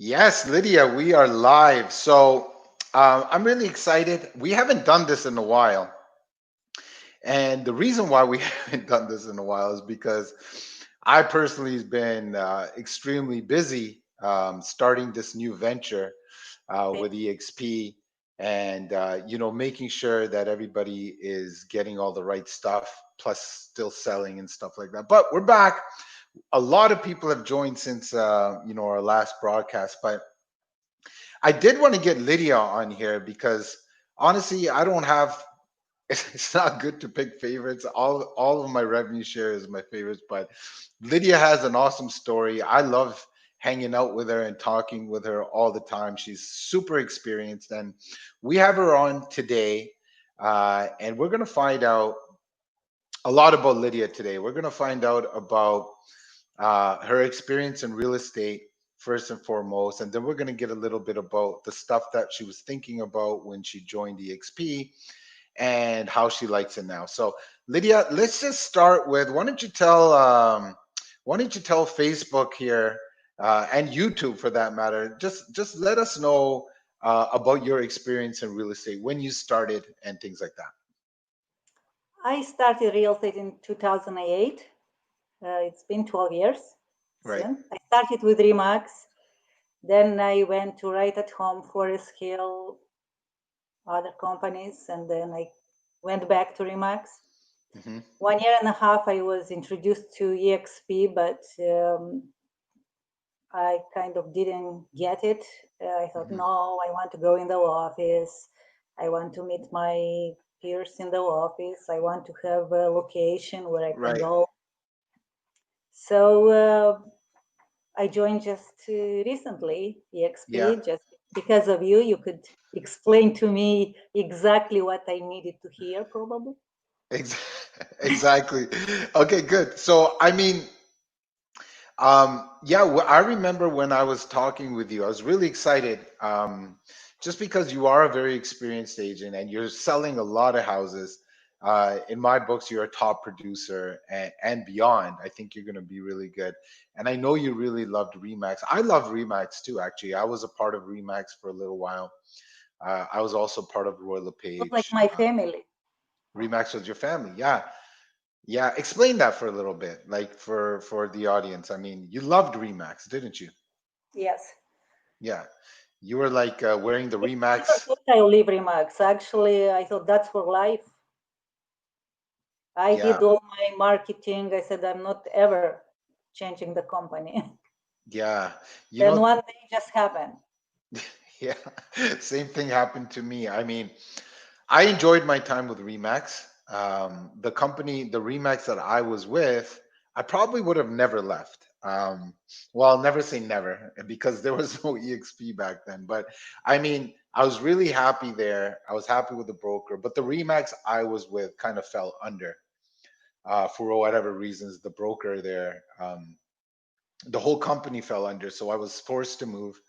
Yes, Lydia, we are live. So I'm really excited. We haven't done this in a while. And the reason why we haven't done this in a while is because I personally have been extremely busy starting this new venture with eXp and, making sure that everybody is getting all the right stuff, plus still selling and stuff like that. But we're back. A lot of people have joined since, our last broadcast, but I did want to get Lydia on here because honestly, I don't have. It's not good to pick favorites. All of my revenue share is my favorites, but Lydia has an awesome story. I love hanging out with her and talking with her all the time. She's super experienced, and we have her on today, and we're gonna find out a lot about Lydia today. We're gonna find out about her experience in real estate first and foremost, and then we're going to get a little bit about the stuff that she was thinking about when she joined eXp and how she likes it now. So, Lydia, let's just start with why don't you tell Facebook here and YouTube for that matter, just let us know about your experience in real estate when you started and things like that. I started real estate in 2008. It's been 12 years Right. soon. I started with Remax. Then I went to Right at Home, Forest Hill, other companies, and then I went back to Remax. Hmm. 1 year and a half, I was introduced to EXP, but I kind of didn't get it. I thought, Hmm. no, I want to go in the office. I want to meet my peers in the office. I want to have a location where I can Right. go. So I joined just recently Yeah. eXp just because of you. You could explain to me exactly what I needed to hear, probably. Ex- Exactly. Okay, good. So, I mean, yeah, I remember when I was talking with you, I was really excited, just because you are a very experienced agent and you're selling a lot of houses. In my books, you're a top producer and beyond. I think you're going to be really good. And I know you really loved Remax. I love Remax too, actually. I was a part of Remax for a little while. I was also part of Royal It was like LePage. my family. Remax was your family, yeah. Yeah, explain that for a little bit, like for the audience. I mean, you loved Remax, didn't you? Yes. Yeah, you were like wearing the I never Remax. thought I'll leave Remax. Actually, I thought that's for life. I did Yeah, all my marketing. I said I'm not ever changing the company. yeah. You Then know, one day it just happened. yeah, same thing happened to me. I mean, I enjoyed my time with Remax. The company, the Remax that I was with, I probably would have never left. Well, I'll never say never because there was no EXP back then. But I mean, I was really happy there. I was happy with the broker, but the Remax I was with kind of fell under for whatever reasons. The broker there, the whole company fell under, so I was forced to move.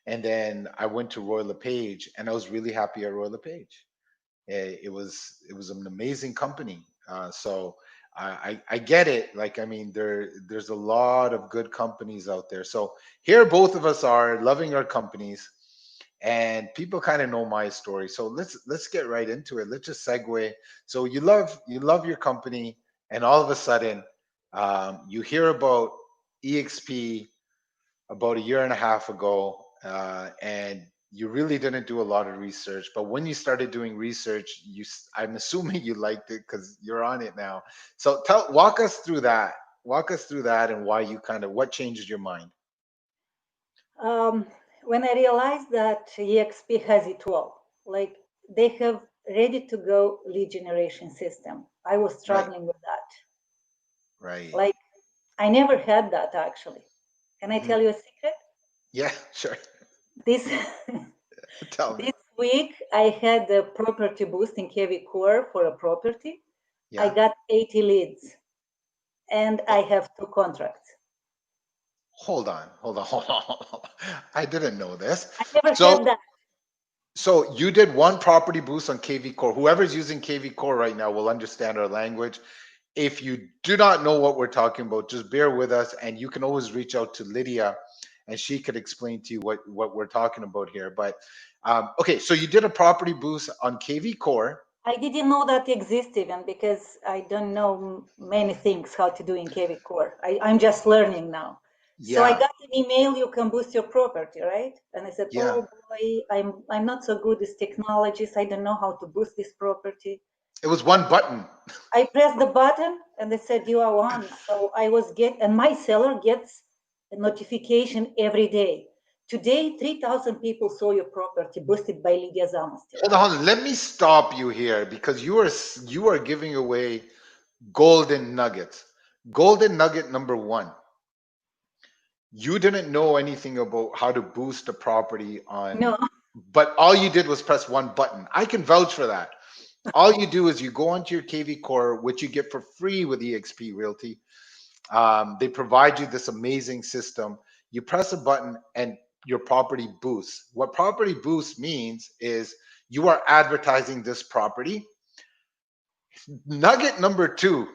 And then I went to Royal LePage, and I was really happy at Royal LePage. It was an amazing company. So I get it. Like I mean, there's a lot of good companies out there. So here both of us are loving our companies, and people kind of know my story. So let's get right into it. Let's just segue. So you love your company, and all of a sudden, you hear about EXP about a year and a half ago, and you really didn't do a lot of research. But when you started doing research, I'm assuming you liked it because you're on it now. So walk us through that. Walk us through that and why you kind of what changes your mind. Um, when I realized that EXP has it all, like they have ready to go lead generation system, I was Right, struggling with that. right. Like I never had that actually. Can I Hmm. tell you a secret? Yeah, sure. This Tell me. this week I had a property boost in KV Core for a property. I Yeah. got 80 leads and I Oh, have two contracts. hold on. I didn't know this. I never So had that. So you did one property boost on KV Core. Whoever's using KV Core right now will understand our language. If you do not know what we're talking about, just bear with us, and you can always reach out to Lydia, and she could explain to you what we're talking about here. But okay, so you did a property boost on KV Core. I didn't know that exists even because I don't know many things how to do in KV Core. I'm just learning now. So I Yeah, got an email, you can boost your property, right? And I said, yeah. oh boy, I'm not so good with technologies. I don't know how to boost this property. It was And one button. I pressed the button and they said you are on. So I was and my seller gets a notification every day. Today, 3,000 people saw your property boosted by Lydia Zamastia. Hold on, hold on. Let me stop you here because you are giving away golden nuggets. Golden nugget number one. You didn't know anything about how to boost a property No, on, but all you did was press one button. I can vouch for that. All you do is you go onto your KV Core, which you get for free with eXp Realty. They provide you this amazing system. You press a button and your property boosts. What property boost means is you are advertising this property. Nugget number two,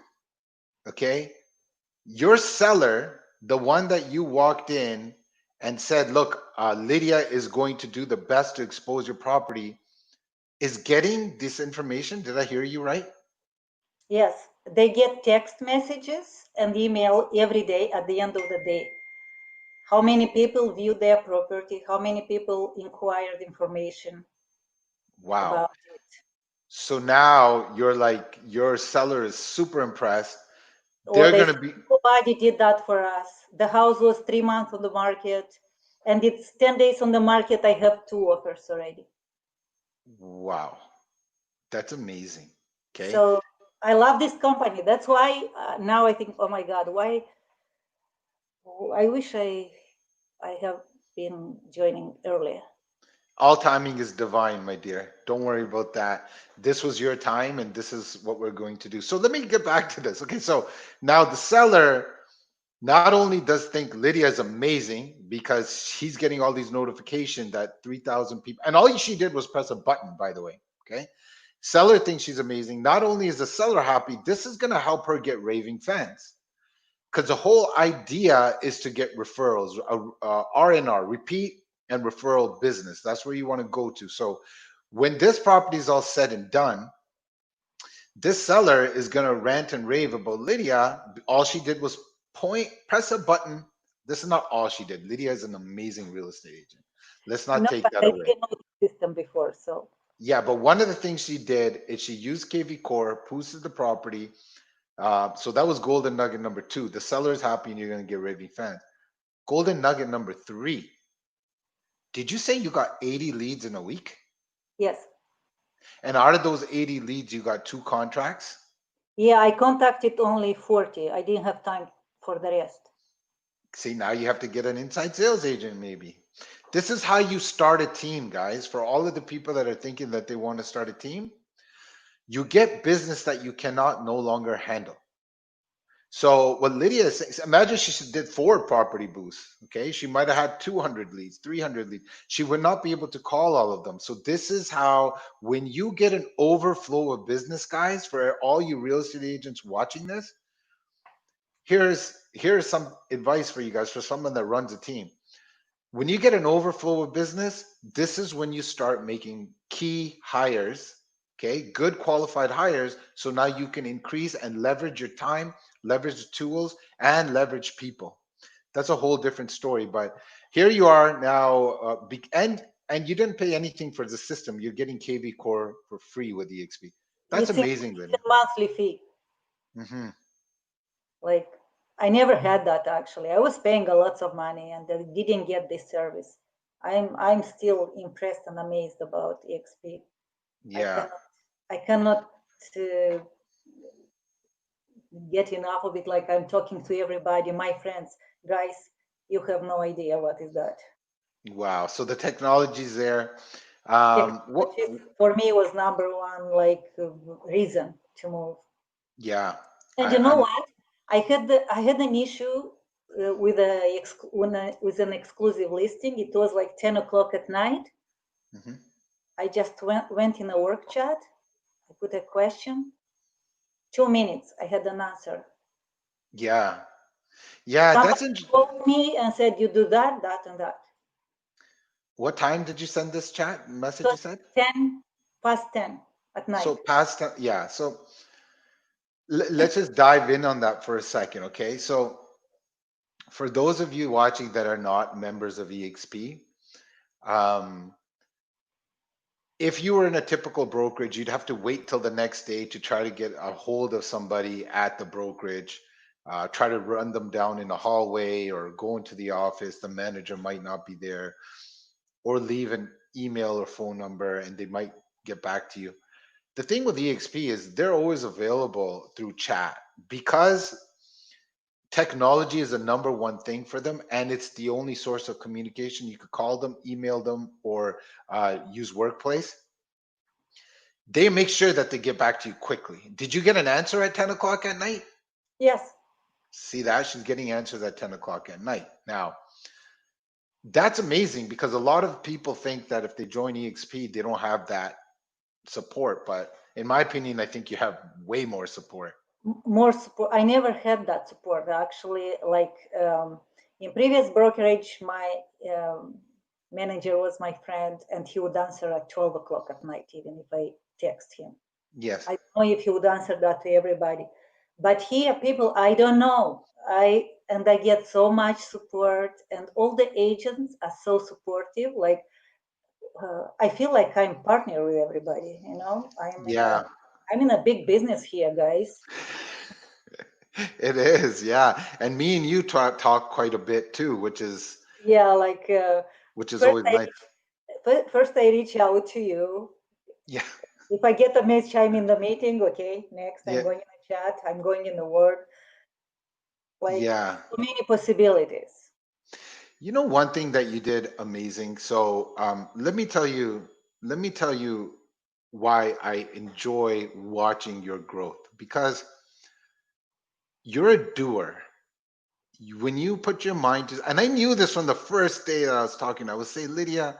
okay? Your seller, the one that you walked in and said, look, Lydia is going to do the best to expose your property, is getting this information. Did I hear you right? yes, they get text messages and email every day at the end of the day. How many people viewed their property? How many people inquired information Wow. about it? So now you're like, your seller is super impressed. Or They're they going said, to be, nobody did that for us. The house was 3 months on the market and it's 10 days on the market. I have 2 offers already. wow, that's amazing. Okay. So I love this company. That's why now I think, oh my God, why? I wish I have been joining earlier. All timing is divine, my dear. Don't worry about that. This was your time, and this is what we're going to do. So let me get back to this. Okay, so now the seller not only does think Lydia is amazing because she's getting all these notifications that 3,000 people, and all she did was press a button, by the way. Okay, seller thinks she's amazing. Not only is the seller happy, this is going to help her get raving fans because the whole idea is to get referrals, R&R, repeat and referral business. That's where you want to go to. So when this property is all said and done, this seller is going to rant and rave about Lydia. All she did was press a button. This is not all she did. Lydia is an amazing real estate agent. Let's not No, take but that I away. didn't know the system before. So Yeah, but one of the things she did is she used KV Core, boosted the property. So that was golden nugget number two. The seller is happy and you're going to get raving fans. Golden nugget number three. Did you say you got 80 leads in a week? yes. And out of those 80 leads, you got two contracts? Yeah, I contacted only 40. I didn't have time for the rest. See, now you have to get an inside sales agent, maybe. This is how you start a team, guys. For all of the people that are thinking that they want to start a team, you get business that you cannot no longer handle. So what Lydia is saying, imagine she did 4 property boosts. Okay, she might have had 200 leads, 300 leads. She would not be able to call all of them. So this is how, when you get an overflow of business, guys, for all you real estate agents watching this, here's some advice for you guys, for someone that runs a team. When you get an overflow of business, this is when you start making key hires, okay, good qualified hires. So now you can increase and leverage your time, leverage the tools, and leverage people. That's a whole different story. But here you are now, and you didn't pay anything for the system. You're getting KV Core for free with eXp. That's It's amazing, a Lydia. monthly fee. Hmm. Like I never had that actually. I was paying a lot of money and I didn't get this service. I'm still impressed and amazed about EXP. I Yeah. cannot I cannot uh, get enough of it. Like I'm talking to everybody, my friends, guys. You have no idea what is that. Wow. So the technology's there. What? Technology for me was number one like reason to move. Yeah. And I, you know I'm. what? I had an issue with an exclusive listing. It was like 10 o'clock at night. Mhm. I just went in a work chat. I put a question. 2 minutes. I had an answer. Yeah. Yeah, Somebody that's in. called me and said, you do that, that, and that. What time did you send this chat So message? You said 10 past 10 at so night. past. Yeah. So let's just dive in on that for a second, okay? So for those of you watching that are not members of EXP, um, if you were in a typical brokerage, you'd have to wait till the next day to try to get a hold of somebody at the brokerage, try to run them down in a hallway or go into the office. The manager might not be there, or leave an email or phone number and they might get back to you. The thing with EXP is they're always available through chat because technology is the number one thing for them and it's the only source of communication. You could call them, email them, or use Workplace. They make sure that they get back to you quickly. Did you get an answer at 10 o'clock at night? Yes. See that? She's getting answers at 10 o'clock at night. Now, that's amazing because a lot of people think that if they join EXP, they don't have that support. But in my opinion, I think you have way more support. More support. I never had that support actually. Like in previous brokerage, my manager was my friend, and he would answer at 12 o'clock at night, even if I text him. Yes. I don't know if he would answer that to everybody, but here people I don't know. I get so much support, and all the agents are so supportive. Like I feel like I'm partner with everybody. You know, Yeah. I'm in a big business here, guys. It is, yeah. And me and you talk quite a bit too, Yeah, like which is first always I nice. first I reach out to you. Yeah. If I get a message, I'm in the meeting. Okay, next I'm Yeah. going in the chat. I'm going in the word. Like Yeah. so many possibilities. You know one thing that you did amazing. So let me tell you why I enjoy watching your growth because you're a doer. When you put your mind to, and I knew this from the first day that I was talking, I would say, Lydia,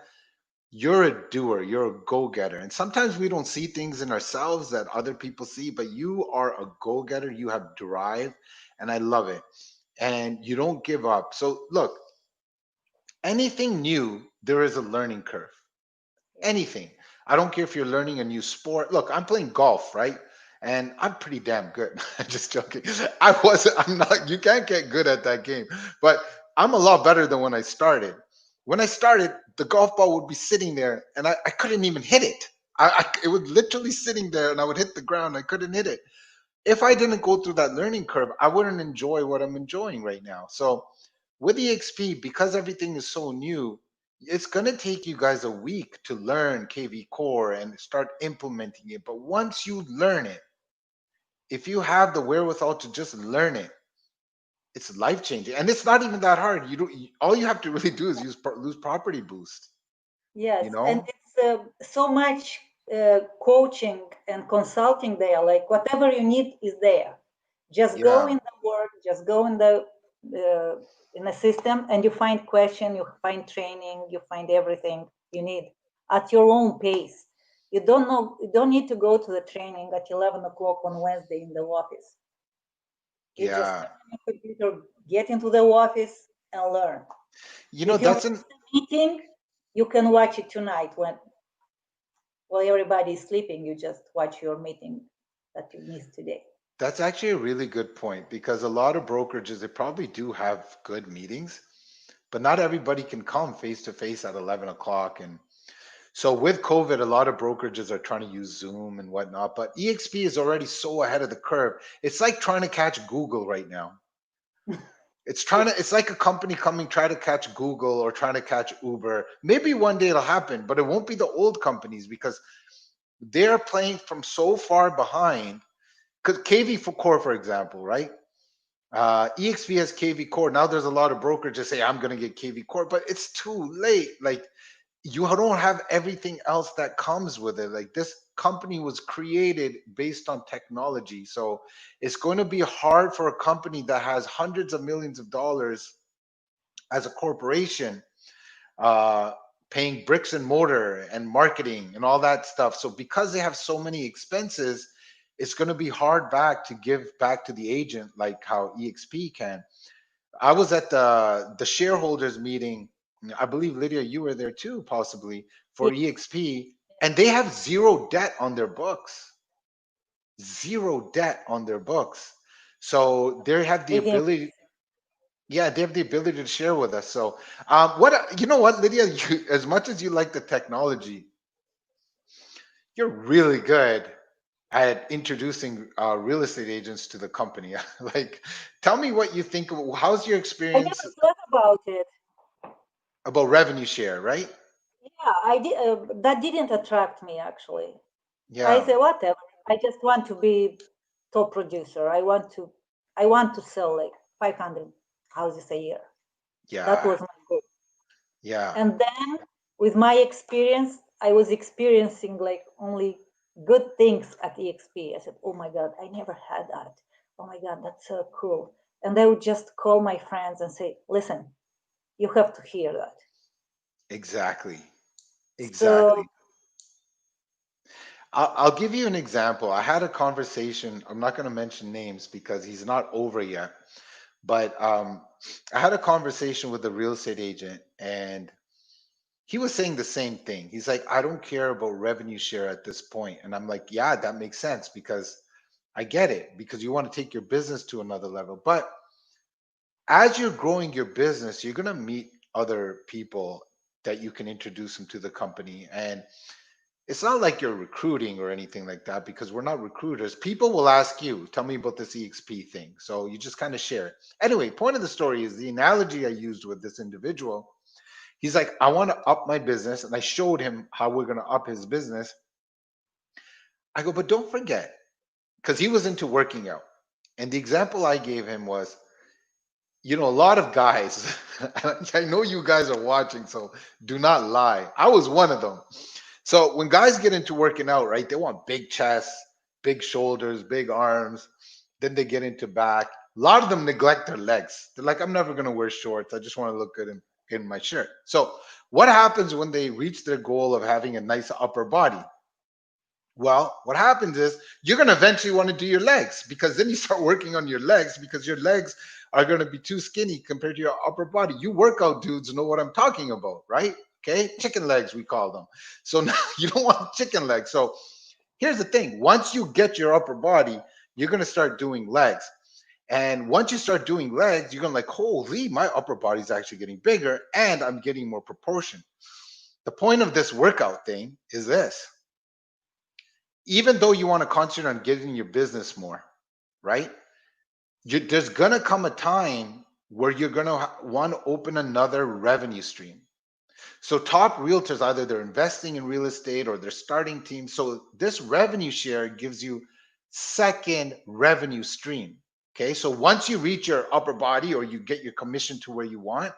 you're a doer, you're a go-getter. And sometimes we don't see things in ourselves that other people see, but you are a go-getter, you have drive, and I love it. And you don't give up. So look, anything new, there is a learning curve. Yeah. Anything. I don't care if you're learning a new sport. Look, I'm playing golf, right? And I'm pretty damn good. I'm just joking. I'm not, you can't get good at that game, but I'm a lot better than when I started. When I started, the golf ball would be sitting there and I couldn't even hit it. It was literally sitting there and I would hit the ground. I couldn't hit it. If I didn't go through that learning curve, I wouldn't enjoy what I'm enjoying right now. So with EXP, because everything is so new, it's going to take you guys a week to learn KV Core and start implementing it. But once you learn it, if you have the wherewithal to just learn it, it's life changing. And it's not even that hard. You don't, all you have to really do is lose property boost, you Yes, and know? it's so much coaching and consulting there. Like whatever you need is there. Just go Yeah. in the work, just go uh, in the system, and you find question, you find training, you find everything you need at your own pace. You don't need to go to the training at 11 o'clock on Wednesday in the office. You just Yeah. turn on your computer, get into the office, and learn. You know, If you that's miss an the meeting, you can watch it tonight when while everybody is sleeping. You just watch your meeting that you missed today. That's actually a really good point because a lot of brokerages, they probably do have good meetings, but not everybody can come face to face at 11 o'clock. And so with COVID, a lot of brokerages are trying to use Zoom and whatnot, but EXP is already so ahead of the curve. It's like trying to catch Google right now. It's like a company coming try to catch Google or trying to catch Uber. Maybe one day it'll happen, but it won't be the old companies because they're playing from so far behind. Because KV for Core, for example, right? EXP has KV Core. Now there's a lot of brokerages say I'm going to get KV Core, but it's too late. Like you don't have everything else that comes with it. Like this company was created based on technology, so it's going to be hard for a company that has hundreds of millions of dollars as a corporation, uh, paying bricks and mortar and marketing and all that stuff. So because they have so many expenses, it's going to be hard back to give back to the agent like how EXP can. I was at the shareholders meeting. I believe Lydia, you were there too, possibly Yeah, for EXP, and they have zero debt on their books. Zero debt on their books. So they have the pretty ability. impressive. Yeah, they have the ability to share with us. So, what you know, what Lydia, you, as much as you like the technology, you're really good at introducing real estate agents to the company. Like, tell me what you think. How's your I experience never thought about it. about revenue share, right? Yeah, I did. That didn't attract me actually. I Yeah, say whatever. I just want to be top producer. I want to sell like 500 houses a year. That yeah, was my goal. yeah, And then with my experience, I was experiencing like only good things at EXP. I said, oh my God, I never had that. Oh my God, that's so cool. And I would just call my friends and say, listen, you have to hear that. exactly, So exactly. I'll give you an example. I had a conversation. I'm not going to mention names because he's not over yet. But I had a conversation with a real estate agent, and he was saying the same thing. He's like, I don't care about revenue share at this point. And I'm like, yeah, that makes sense because I get it because you want to take your business to another level. But as you're growing your business, you're going to meet other people that you can introduce them to the company. And it's not like you're recruiting or anything like that because we're not recruiters. People will ask you, tell me about this EXP thing. So you just kind of share. Anyway, point of the story is the analogy I used with this individual. He's like, I want to up my business. And I showed him how we're going to up his business. I go, but don't forget, because he was into working out. And the example I gave him was, a lot of guys, I know you guys are watching, so do not lie. I was one of them. So when guys get into working out, right, they want big chests, big shoulders, big arms. Then they get into back. A lot of them neglect their legs. They're like, I'm never going to wear shorts. I just want to look good in my shirt. So what happens when they reach their goal of having a nice upper body? Well, what happens is you're going to eventually want to do your legs because then you start working on your legs because your legs are going to be too skinny compared to your upper body. You workout dudes know what I'm talking about, right? Okay, chicken legs, we call them. So now you don't want chicken legs. So here's the thing, once you get your upper body, you're going to start doing legs. And once you start doing legs, you're going to like, holy, my upper body's actually getting bigger and I'm getting more proportion. The point of this workout thing is this: even though you want to concentrate on getting your business more, right? There's gonna come a time where you're gonna want to open another revenue stream. So top realtors, either they're investing in real estate or they're starting teams. So this revenue share gives you second revenue stream. Okay, so once you reach your upper body or you get your commission to where you want,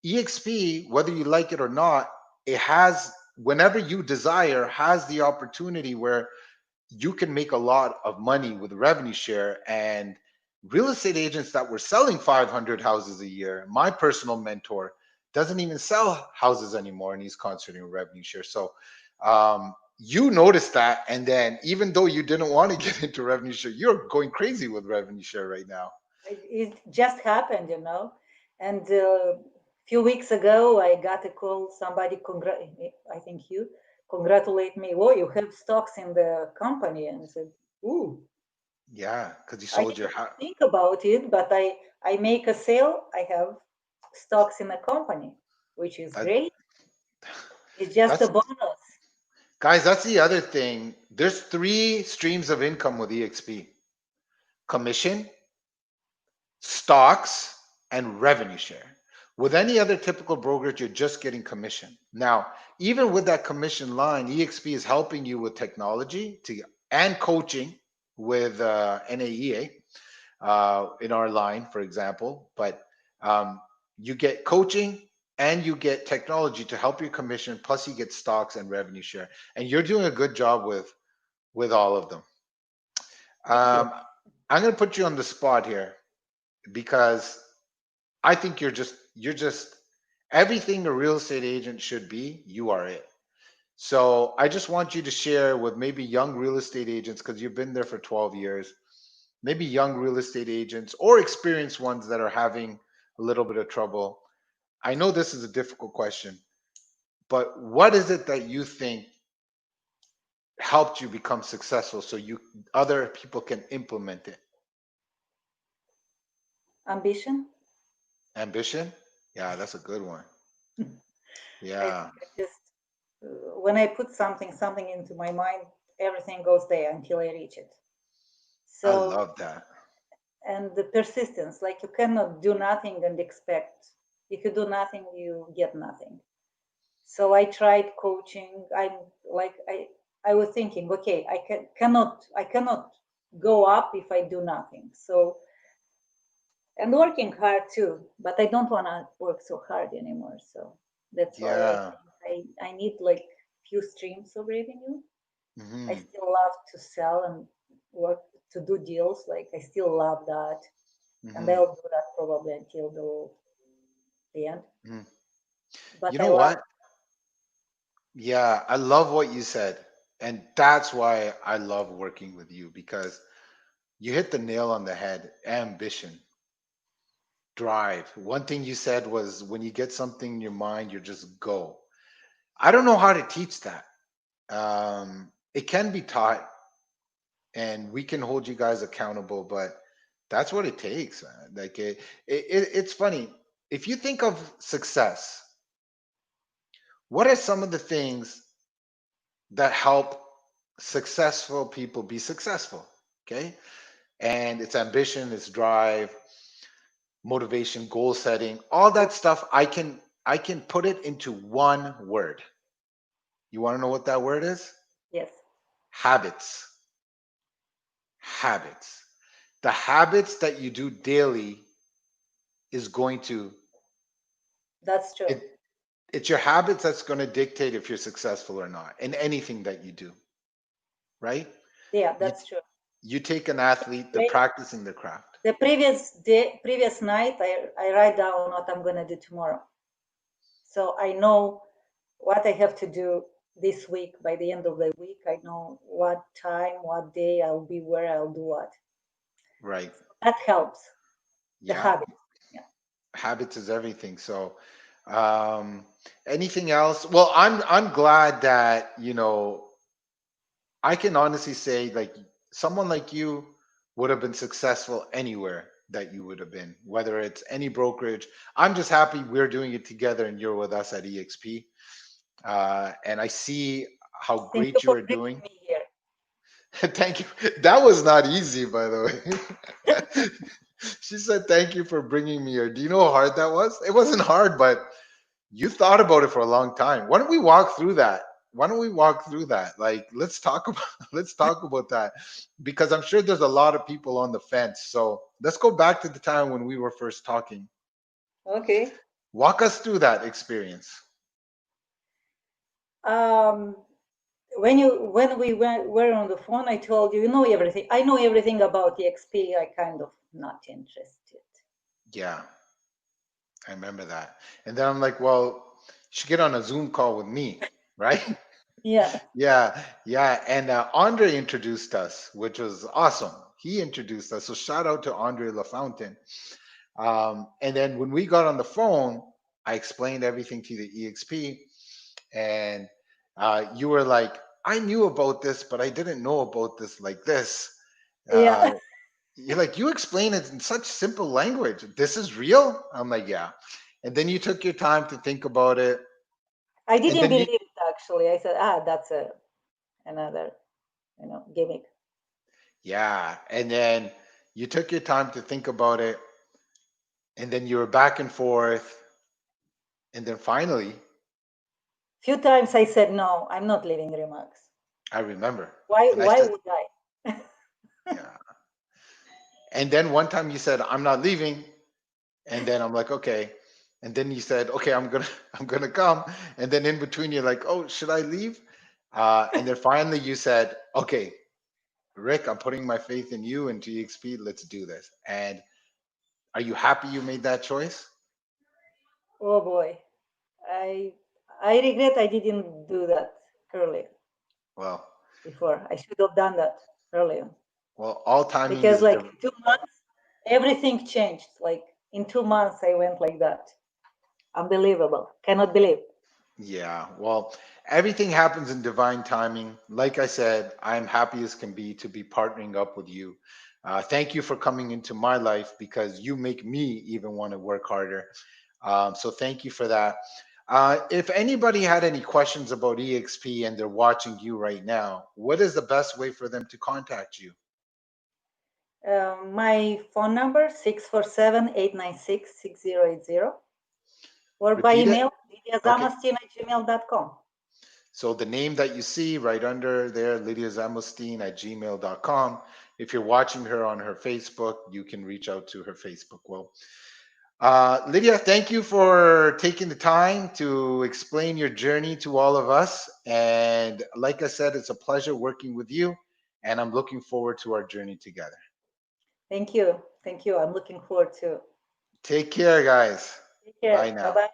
EXP, whether you like it or not, it has, whenever you desire, has the opportunity where you can make a lot of money with revenue share. And real estate agents that were selling 500 houses a year, my personal mentor doesn't even sell houses anymore and he's concentrating revenue share. So you noticed that, and then even though you didn't want to get into revenue share, you're going crazy with revenue share right now. it just happened, you know. And a few weeks ago, I got a call. Somebody, I think you congratulate me. Oh, you have stocks in the company, and I said, "Ooh, Yeah, because you I sold your didn't house. think about it, but I make a sale. I have stocks in a company, which is That, great. It's just a that's bonus." guys, that's the other thing. There's three streams of income with EXP: commission, stocks, and revenue share. With any other typical brokerage, you're just getting commission. Now, even with that commission line, EXP is helping you with technology and coaching with NAEA in our line, for example. But um, you get coaching and you get technology to help your commission, plus you get stocks and revenue share. And you're doing a good job with all of them. Thank you. Um, I'm going to put you on the spot here because I think you're just everything a real estate agent should be, you are it. So I just want you to share with maybe young real estate agents, because you've been there for 12 years, maybe young real estate agents or experienced ones that are having a little bit of trouble. I know this is a difficult question, but what is it that you think helped you become successful so you other people can implement it? Ambition. Ambition? Yeah, that's a good one. I Yeah, think I just when I put something into my mind, everything goes there until I reach it. I So, love that. and the persistence, like you cannot do nothing and expect. If you do nothing, you get nothing. So I tried coaching. I was thinking, okay, I cannot go up if I do nothing. So, and working hard too, but I don't want to work so hard anymore. So that's why I Yeah. think I need like few streams of revenue. I Hmm. still love to sell and work to do deals. Like I still love that, and Hmm. I'll do that probably until the end. Hmm. You But I know love. what? Yeah, I love what you said. And that's why I love working with you because you hit the nail on the head. Ambition, drive. One thing you said was when you get something in your mind, you just go. I don't know how to teach that. It can be taught and we can hold you guys accountable, but that's what it takes, man. Like it's funny. If you think of success, what are some of the things that help successful people be successful? Okay. And it's ambition, it's drive, motivation, goal setting, all that stuff. I can put it into one word. You want to know what that word is? Yes, Habits. Habits. The habits that you do daily is going to that's true. it it's your habits that's going to dictate if you're successful or not in anything that you do, right? Yeah, you that's true. you take an athlete, they're Pre- practicing their craft. The previous night, I write down what I'm gonna do tomorrow, so I know what I have to do this week. By the end of the week, I know what time, what day I'll be where I'll do what. Right. That helps. The Yeah, habit. Yeah. habits is everything. So um anything else? Well, I'm glad that I can honestly say, like, someone like you would have been successful anywhere that you would have been, whether it's any brokerage. I'm just happy we're doing it together and you're with us at eXp. And I see how Thank you great you for are bringing doing. me here. Thank you. That was not easy, by the way. She said, "Thank you for bringing me here." Do you know how hard that was? It wasn't hard, but you thought about it for a long time. Why don't we walk through that? Why don't we walk through that? Like, let's talk about let's talk about that because I'm sure there's a lot of people on the fence. So let's go back to the time when we were first talking. Okay. Walk us through that experience. Um, when we were on the phone, I told you, you know everything. I know everything about eXp. I kind of not interested. Yeah, I remember that. And then I'm like, well, you should get on a Zoom call with me, right? Yeah. Yeah, yeah. And Andre introduced us, which was awesome. He introduced us. So shout out to Andre LaFountain. And then when we got on the phone, I explained everything to the EXP, and you were like, "I knew about this, but I didn't know about this like this." Uh, Yeah. you're like, "You explain it in such simple language. This is real." I'm like, "Yeah." And then you took your time to think about it, I and didn't then believe you, it actually. I said, that's another, gimmick. yeah, and then you took your time to think about it, and then you were back and forth, and then finally, Few times I said, no, I'm not leaving Remax. I remember, Why? and I Why said, would I? "Yeah." And then one time you said, "I'm not leaving," and then I'm like, "Okay." And then you said, "Okay, I'm gonna I'm gonna come." And then in between, you're like, "Oh, should I leave?" And then finally you said, "Okay, Rick, I'm putting my faith in you and GXP. Let's do this." And are you happy you made that choice? Oh boy, I I regret I didn't do that earlier. Well, Before I should have done that earlier well, all timing because is like different. 2 months, everything changed. Like In 2 months, I went like that. Unbelievable. Cannot believe. Yeah, well, everything happens in divine timing. Like I said, I'm happy as can be to be partnering up with you. Thank you for coming into my life because you make me even want to work harder. So thank you for that. If anybody had any questions about EXP and they're watching you right now, what is the best way for them to contact you? My phone number 647-896-6080, or by Repeat it. email Okay. lydiazamastin@gmail.com. So the name that you see right under there, Lydia Zamelstein at gmail.com. If you're watching her on her Facebook, you can reach out to her Facebook. Well, Lydia, thank you for taking the time to explain your journey to all of us. And like I said, it's a pleasure working with you. And I'm looking forward to our journey together. Thank you. Thank you. I'm looking forward to. Take care, guys. Take Bye care. Bye now. bye.